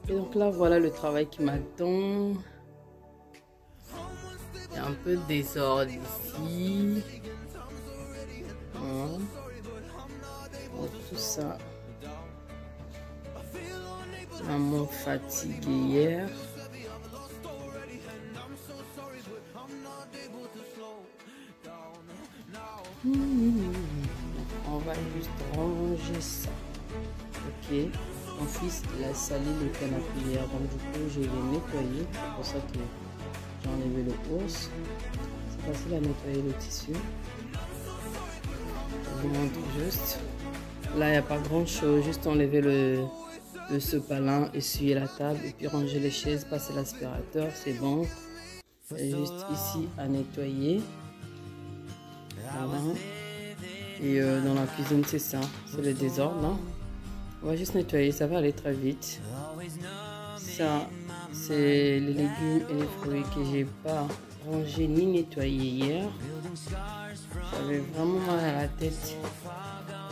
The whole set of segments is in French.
Et donc là, voilà le travail qui m'attend. Il y a un peu de désordre ici. Voilà. Donc, tout ça. Maman fatiguée hier. On va juste ranger ça. Ok. Mon fils, il a sali le canapé hier. Donc du coup, je l'ai nettoyé. C'est pour ça que j'ai enlevé le ours. C'est facile à nettoyer le tissu. Je vous montre juste. Là, il n'y a pas grand chose. Juste enlever le sopalin, essuyer la table et puis ranger les chaises, passer l'aspirateur. C'est bon. Et juste ici à nettoyer. Voilà. Et dans la cuisine, c'est ça. C'est le désordre, non? On va juste nettoyer. Ça va aller très vite. Ça, c'est les légumes et les fruits que j'ai pas rangé ni nettoyé hier. J'avais vraiment mal à la tête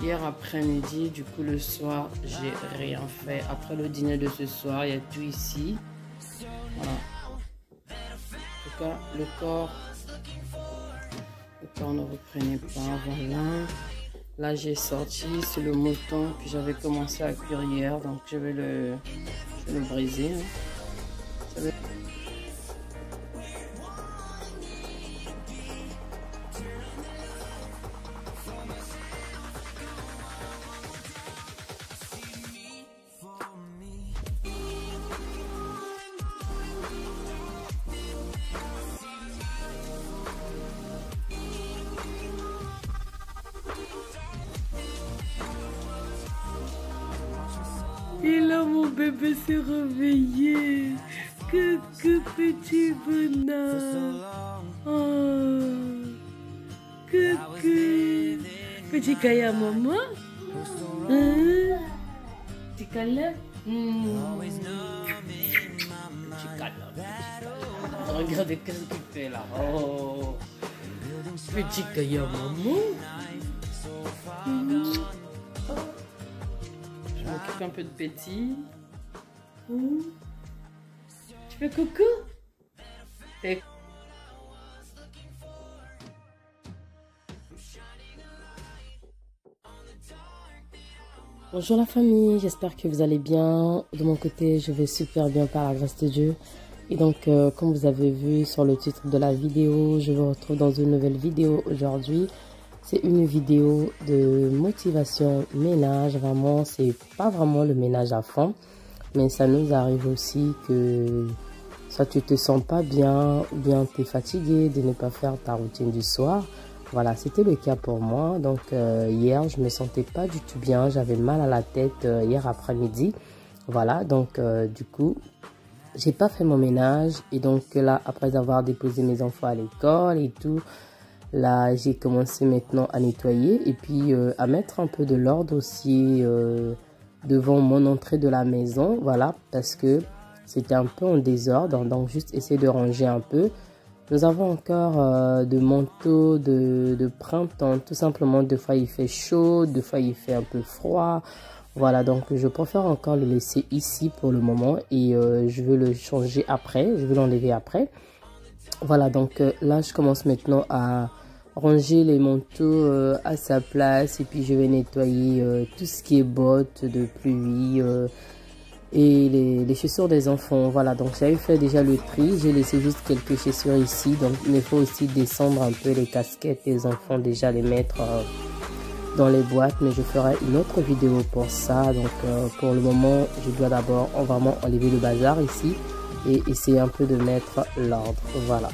hier après-midi. Du coup, le soir, j'ai rien fait. Après le dîner de ce soir, il y a tout ici. Voilà. En tout cas, le corps ne reprenait pas. Voilà. Là, j'ai sorti, c'est le mouton que j'avais commencé à cuire hier. Donc, je vais le briser. Et là, mon bébé s'est réveillé. Coucou, petit bonheur. Oh, coucou. Petit Kaya, maman. Hein? Petit câlin. Petit câlin. Regardez qu'est-ce qu'il fait là. Oh. Petit Kaya, maman. Je m'occupe un peu de Petit. Tu fais coucou? Bonjour la famille, j'espère que vous allez bien. De mon côté, je vais super bien par la grâce de Dieu. Et donc, comme vous avez vu sur le titre de la vidéo, je vous retrouve dans une nouvelle vidéo aujourd'hui. C'est une vidéo de motivation ménage. Vraiment, c'est pas vraiment le ménage à fond. Mais ça nous arrive aussi que soit tu te sens pas bien ou bien tu es fatigué de ne pas faire ta routine du soir. Voilà, c'était le cas pour moi. Donc hier, je me sentais pas du tout bien. J'avais mal à la tête hier après-midi. Voilà, donc du coup, j'ai pas fait mon ménage. Et donc là, après avoir déposé mes enfants à l'école et tout, là, j'ai commencé maintenant à nettoyer et puis à mettre un peu de l'ordre aussi devant mon entrée de la maison. Voilà, parce que c'était un peu en désordre. Donc juste essayer de ranger un peu. Nous avons encore de manteaux de printemps. Tout simplement, des fois il fait chaud, des fois il fait un peu froid. Voilà, donc je préfère encore le laisser ici pour le moment. Et je vais le changer après, je vais l'enlever après. Voilà, donc là je commence maintenant à ranger les manteaux à sa place. Et puis je vais nettoyer tout ce qui est bottes de pluie. Et les chaussures des enfants. Voilà, donc j'avais fait déjà le tri, j'ai laissé juste quelques chaussures ici, donc il faut aussi descendre un peu les casquettes des enfants, déjà les mettre dans les boîtes, mais je ferai une autre vidéo pour ça. Donc pour le moment, je dois d'abord vraiment enlever le bazar ici et essayer un peu de mettre l'ordre. Voilà.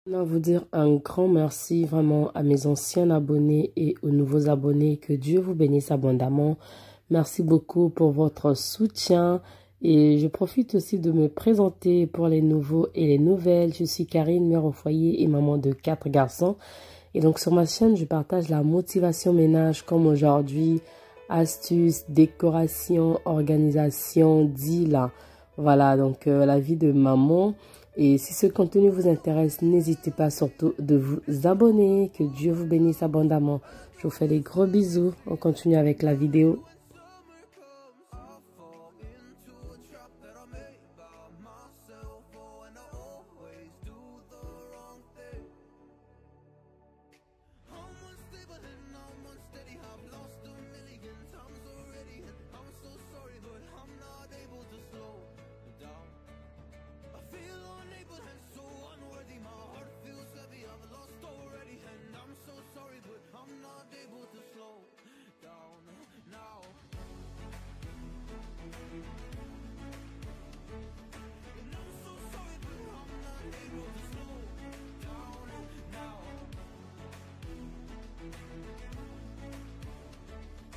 Je voulais vous dire un grand merci vraiment à mes anciens abonnés et aux nouveaux abonnés. Que Dieu vous bénisse abondamment. Merci beaucoup pour votre soutien. Et je profite aussi de me présenter pour les nouveaux et les nouvelles. Je suis Karine, mère au foyer et maman de 4 garçons. Et donc sur ma chaîne, je partage la motivation ménage comme aujourd'hui. Astuces, décoration, organisation, deal. Voilà, donc la vie de maman. Et si ce contenu vous intéresse, n'hésitez pas surtout de vous abonner. Que Dieu vous bénisse abondamment. Je vous fais des gros bisous. On continue avec la vidéo.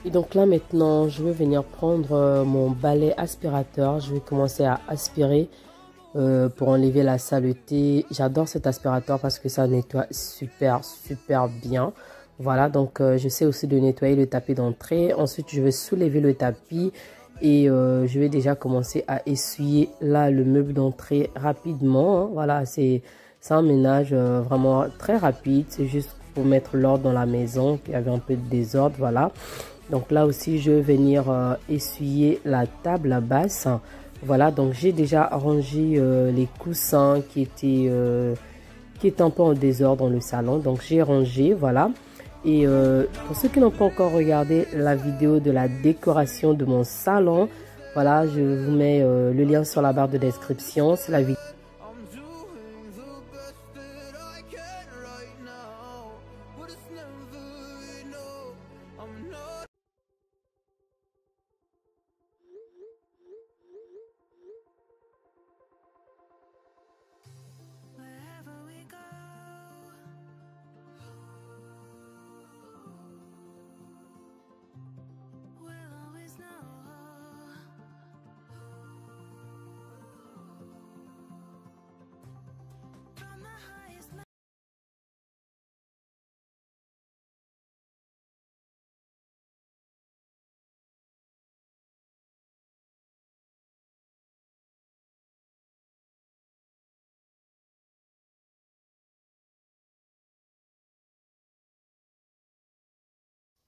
Et donc là maintenant, je vais venir prendre mon balai aspirateur. Je vais commencer à aspirer pour enlever la saleté. J'adore cet aspirateur parce que ça nettoie super bien. Voilà, donc je sais aussi de nettoyer le tapis d'entrée. Ensuite, je vais soulever le tapis et je vais déjà commencer à essuyer là le meuble d'entrée rapidement. Hein. Voilà, c'est un ménage vraiment très rapide. C'est juste pour mettre l'ordre dans la maison. Il y avait un peu de désordre, voilà. Donc là aussi, je vais venir essuyer la table basse. Voilà, donc j'ai déjà rangé les coussins qui étaient un peu en désordre dans le salon. Donc j'ai rangé, voilà. Et pour ceux qui n'ont pas encore regardé la vidéo de la décoration de mon salon, voilà, je vous mets le lien sur la barre de description. C'est la vidéo.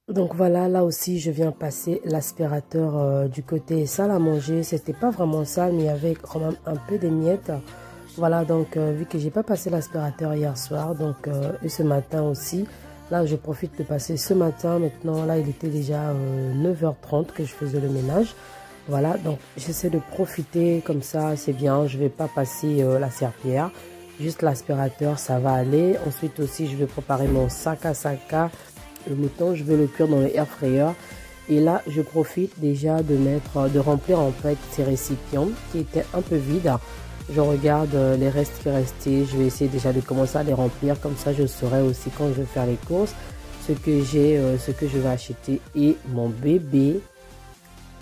Donc voilà, là aussi, je viens passer l'aspirateur du côté salle à manger. C'était pas vraiment sale, mais il y avait quand même un peu des miettes. Voilà, donc vu que j'ai pas passé l'aspirateur hier soir, donc et ce matin aussi, là je profite de passer ce matin. Maintenant, là il était déjà 9h30 que je faisais le ménage. Voilà, donc j'essaie de profiter comme ça, c'est bien. Je vais pas passer la serpillière, juste l'aspirateur, ça va aller. Ensuite aussi, je vais préparer mon sac à le mouton, je vais le cuire dans le air fryer. Et là, je profite déjà de remplir en fait ces récipients qui étaient un peu vides. Je regarde les restes qui restaient. Je vais essayer déjà de commencer à les remplir. Comme ça, je saurai aussi quand je vais faire les courses, ce que j'ai, ce que je vais acheter. Et mon bébé,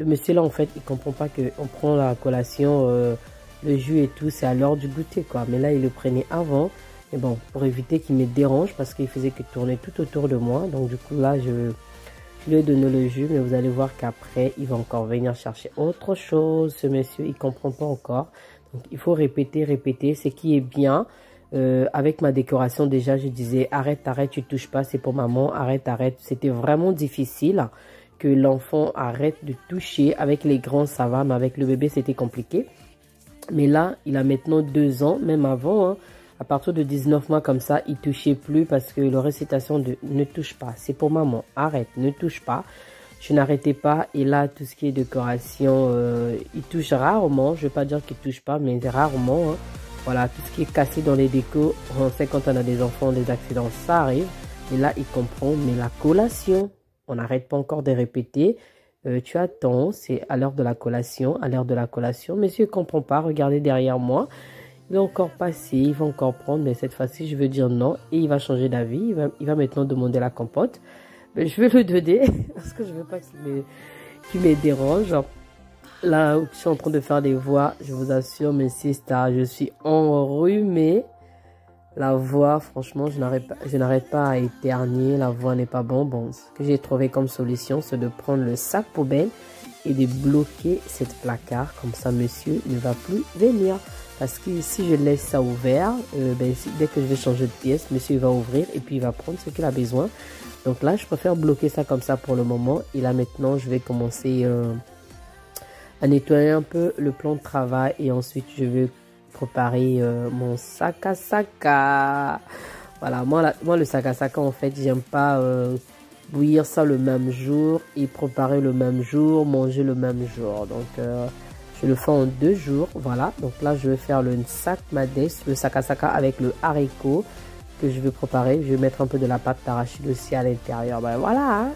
le monsieur là, en fait, il comprend pas qu'on prend la collation, le jus et tout, c'est à l'heure du goûter, quoi. Mais là, il le prenait avant. Mais bon, pour éviter qu'il me dérange, parce qu'il faisait que tourner tout autour de moi. Donc du coup, là, je lui ai donné le jus. Mais vous allez voir qu'après, il va encore venir chercher autre chose. Ce monsieur, il comprend pas encore. Donc il faut répéter. Ce qui est bien. Avec ma décoration, déjà, je disais, arrête, tu touches pas, c'est pour maman. Arrête. C'était vraiment difficile que l'enfant arrête de toucher. Avec les grands, ça va. Mais avec le bébé, c'était compliqué. Mais là, il a maintenant 2 ans, même avant, hein. À partir de 19 mois comme ça, il ne touchait plus parce que leur récitation de ne touche pas. C'est pour maman. Arrête, ne touche pas. Je n'arrêtais pas. Et là, tout ce qui est décoration, il touche rarement. Je ne vais pas dire qu'il ne touche pas, mais rarement. Hein. Voilà, tout ce qui est cassé dans les décos. On sait quand on a des enfants, des accidents, ça arrive. Et là, il comprend. Mais la collation, on n'arrête pas encore de répéter. Tu attends, c'est à l'heure de la collation, Monsieur ne comprend pas. Regardez derrière moi. Il va encore passer, il va encore prendre, mais cette fois-ci, je veux dire non. Et il va changer d'avis, il va maintenant demander la compote. Mais je vais le donner, parce que je veux pas qu'il me dérange. Là, je suis en train de faire des voix, je vous assure, mes sisters, je suis enrhumée. La voix, franchement, je n'arrête pas à éternuer, la voix n'est pas bon. Bon, ce que j'ai trouvé comme solution, c'est de prendre le sac poubelle et de bloquer cette placard. Comme ça, monsieur ne va plus venir. Parce que si je laisse ça ouvert, dès que je vais changer de pièce, monsieur il va ouvrir et puis il va prendre ce qu'il a besoin. Donc là, je préfère bloquer ça comme ça pour le moment. Et là, maintenant, je vais commencer à nettoyer un peu le plan de travail. Et ensuite, je vais préparer mon sac à sac. Voilà, moi le sac à sac, en fait, j'aime pas bouillir ça le même jour et préparer le même jour, manger le même jour. Donc, je le fais en 2 jours. Voilà, donc là, je vais faire le sac madès, le sac à sac avec le haricot que je vais préparer. Je vais mettre un peu de la pâte d'arachide aussi à l'intérieur. Ben voilà. Hein.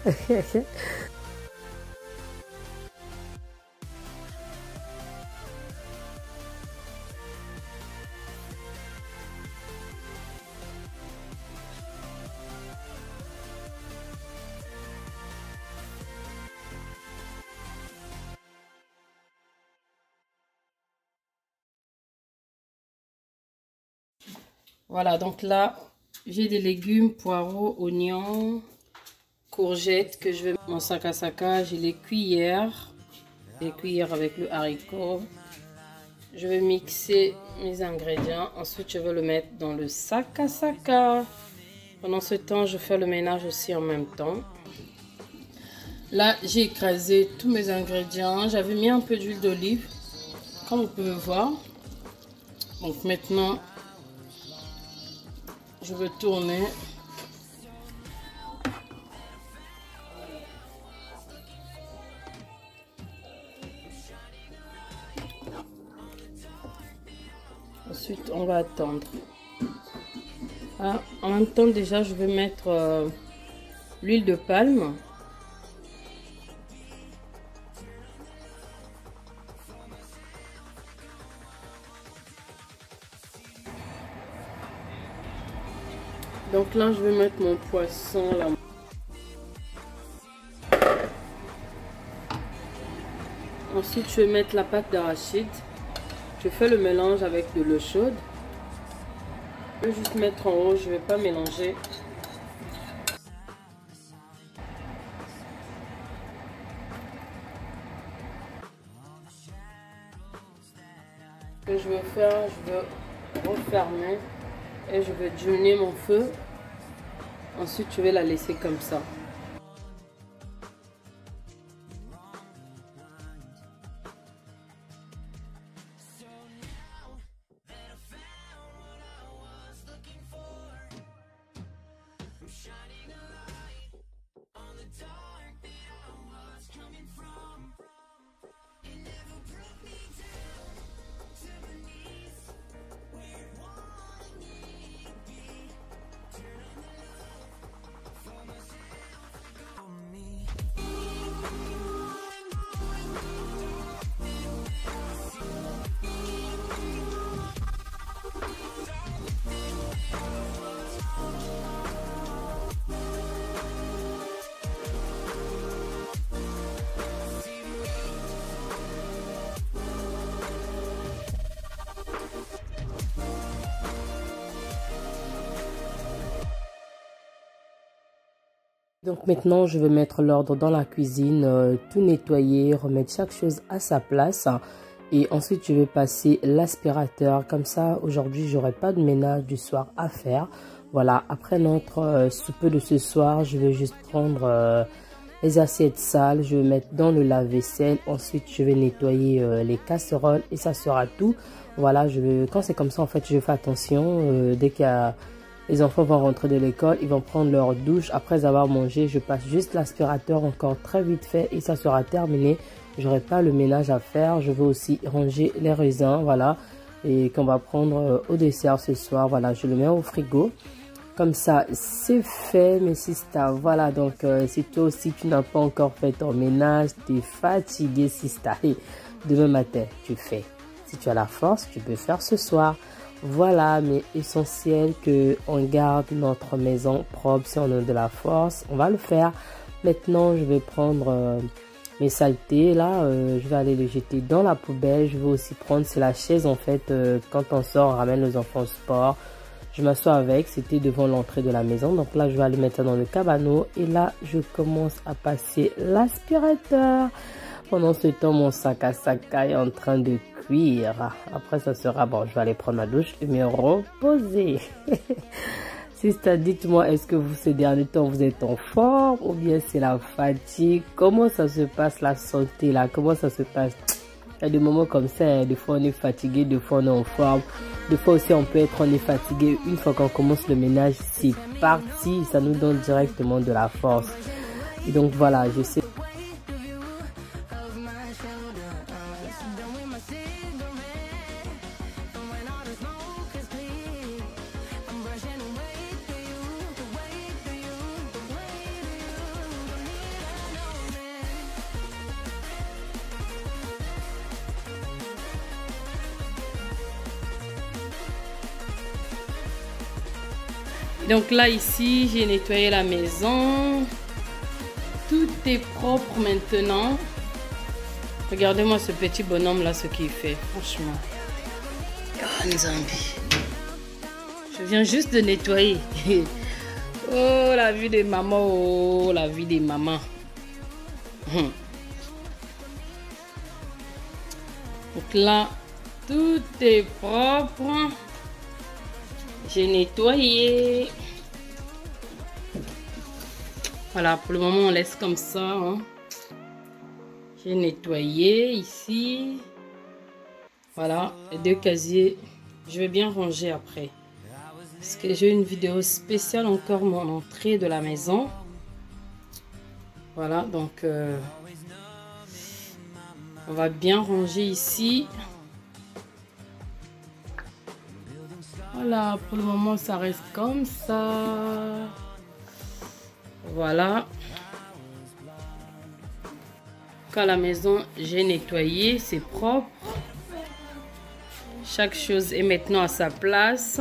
Voilà, donc là, j'ai des légumes, poireaux, oignons, courgettes que je vais mettre dans mon sac à sac. J'ai les cuillères avec le haricot. Je vais mixer mes ingrédients. Ensuite, je vais le mettre dans le sac à sac. Pendant ce temps, je fais le ménage aussi en même temps. Là, j'ai écrasé tous mes ingrédients. J'avais mis un peu d'huile d'olive, comme vous pouvez voir. Donc maintenant, je vais tourner. Ensuite, on va attendre. Ah, en même temps, déjà, je vais mettre l'huile de palme. Donc là, je vais mettre mon poisson là. Ensuite, je vais mettre la pâte d'arachide. Je fais le mélange avec de l'eau chaude. Je vais juste mettre en haut, je ne vais pas mélanger. Ce que je vais faire, je vais refermer et je vais diminuer mon feu. Ensuite, je vais la laisser comme ça. Donc maintenant, je vais mettre l'ordre dans la cuisine, tout nettoyer, remettre chaque chose à sa place. Et ensuite, je vais passer l'aspirateur. Comme ça, aujourd'hui, j'aurai pas de ménage du soir à faire. Voilà, après notre souper de ce soir, je vais juste prendre les assiettes sales. Je vais mettre dans le lave-vaisselle. Ensuite, je vais nettoyer les casseroles et ça sera tout. Voilà, quand c'est comme ça, en fait, je fais attention. Dès qu'il y a... Les enfants vont rentrer de l'école, ils vont prendre leur douche. Après avoir mangé, je passe juste l'aspirateur encore très vite fait et ça sera terminé. J'aurai pas le ménage à faire. Je vais aussi ranger les raisins, voilà. Et qu'on va prendre au dessert ce soir. Voilà, je le mets au frigo. Comme ça, c'est fait, mes sisters. Voilà, donc si toi aussi tu n'as pas encore fait ton ménage, tu es fatigué, sister. Et demain matin, tu fais. Si tu as la force, tu peux faire ce soir. Voilà, mais essentiel que on garde notre maison propre si on a de la force. On va le faire. Maintenant, je vais prendre mes saletés. Là, je vais aller les jeter dans la poubelle. Je vais aussi prendre, c'est la chaise en fait. Quand on sort, on ramène les enfants au sport. Je m'assois avec. C'était devant l'entrée de la maison. Donc là, je vais aller mettre ça dans le cabanon. Et là, je commence à passer l'aspirateur. Pendant ce temps, mon sac à sac est en train de cuire. Après, ça sera bon. Je vais aller prendre ma douche et me reposer. Sister, dites-moi, est-ce que vous, ces derniers temps, vous êtes en forme ou bien c'est la fatigue? Comment ça se passe la santé là? Comment ça se passe? Il y a des moments comme ça, hein. Des fois on est fatigué, des fois on est en forme. Des fois aussi on peut être, on est fatigué. Une fois qu'on commence le ménage, c'est parti. Ça nous donne directement de la force. Et donc voilà, je sais. Donc là, ici, j'ai nettoyé la maison. Tout est propre maintenant. Regardez-moi ce petit bonhomme là, ce qu'il fait. Franchement. Oh, Nzambi. Je viens juste de nettoyer. Oh, la vie des mamans. Oh, la vie des mamans. Donc là, tout est propre. J'ai nettoyé. Voilà, pour le moment, on laisse comme ça. Hein. J'ai nettoyé ici. Voilà, les deux casiers. Je vais bien ranger après. Parce que j'ai une vidéo spéciale encore, mon entrée de la maison. Voilà, donc on va bien ranger ici. Voilà, pour le moment, ça reste comme ça. Voilà. Quand la maison, j'ai nettoyé, c'est propre. Chaque chose est maintenant à sa place.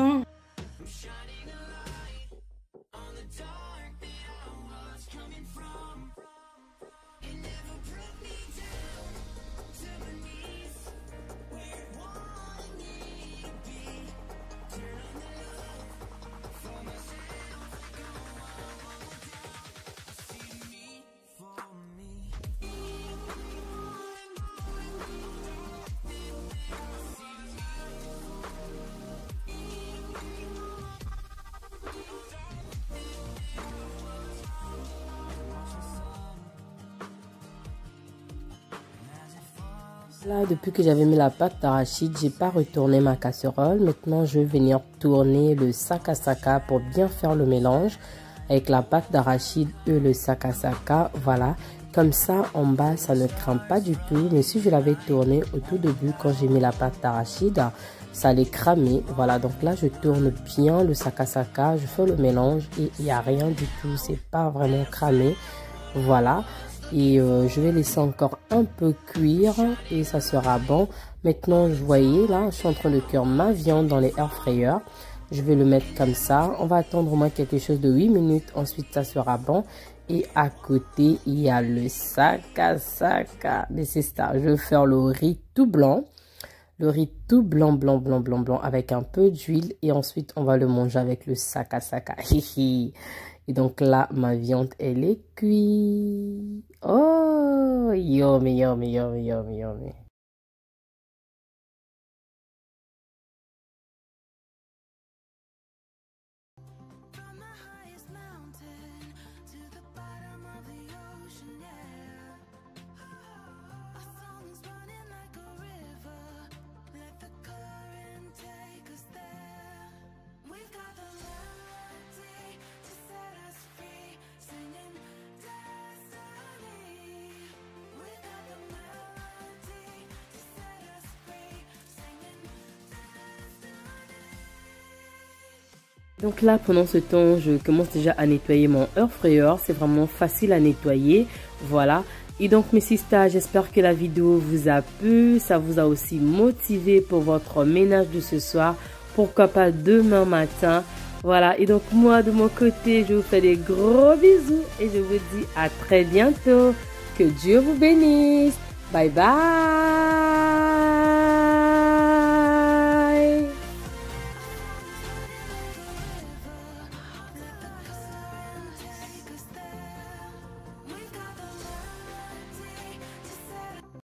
Là, depuis que j'avais mis la pâte d'arachide, j'ai pas retourné ma casserole. Maintenant, je vais venir tourner le sakasaka pour bien faire le mélange avec la pâte d'arachide et le sakasaka. Voilà, comme ça, en bas, ça ne craint pas du tout. Mais si je l'avais tourné au tout début, quand j'ai mis la pâte d'arachide, ça allait cramer. Voilà, donc là, je tourne bien le sakasaka, je fais le mélange et il n'y a rien du tout. C'est pas vraiment cramé. Voilà. Et je vais laisser encore un peu cuire et ça sera bon. Maintenant, vous voyez là, je suis en train de cuire ma viande dans les air fryers. Je vais le mettre comme ça. On va attendre au moins quelque chose de 8 minutes. Ensuite, ça sera bon. Et à côté, il y a le sakasaka. Mais c'est ça, je vais faire le riz tout blanc. Le riz tout blanc, blanc, blanc, blanc, blanc avec un peu d'huile. Et ensuite, on va le manger avec le sakasaka. Et donc là, ma viande, elle est cuite. Oh, yummy, yummy, yummy, yummy, yummy. Donc là, pendant ce temps, je commence déjà à nettoyer mon air fryer. C'est vraiment facile à nettoyer. Voilà. Et donc, mes sisters, j'espère que la vidéo vous a plu. Ça vous a aussi motivé pour votre ménage de ce soir. pourquoi pas demain matin. Voilà, et donc moi de mon côté, je vous fais des gros bisous et je vous dis à très bientôt. Que Dieu vous bénisse. Bye bye.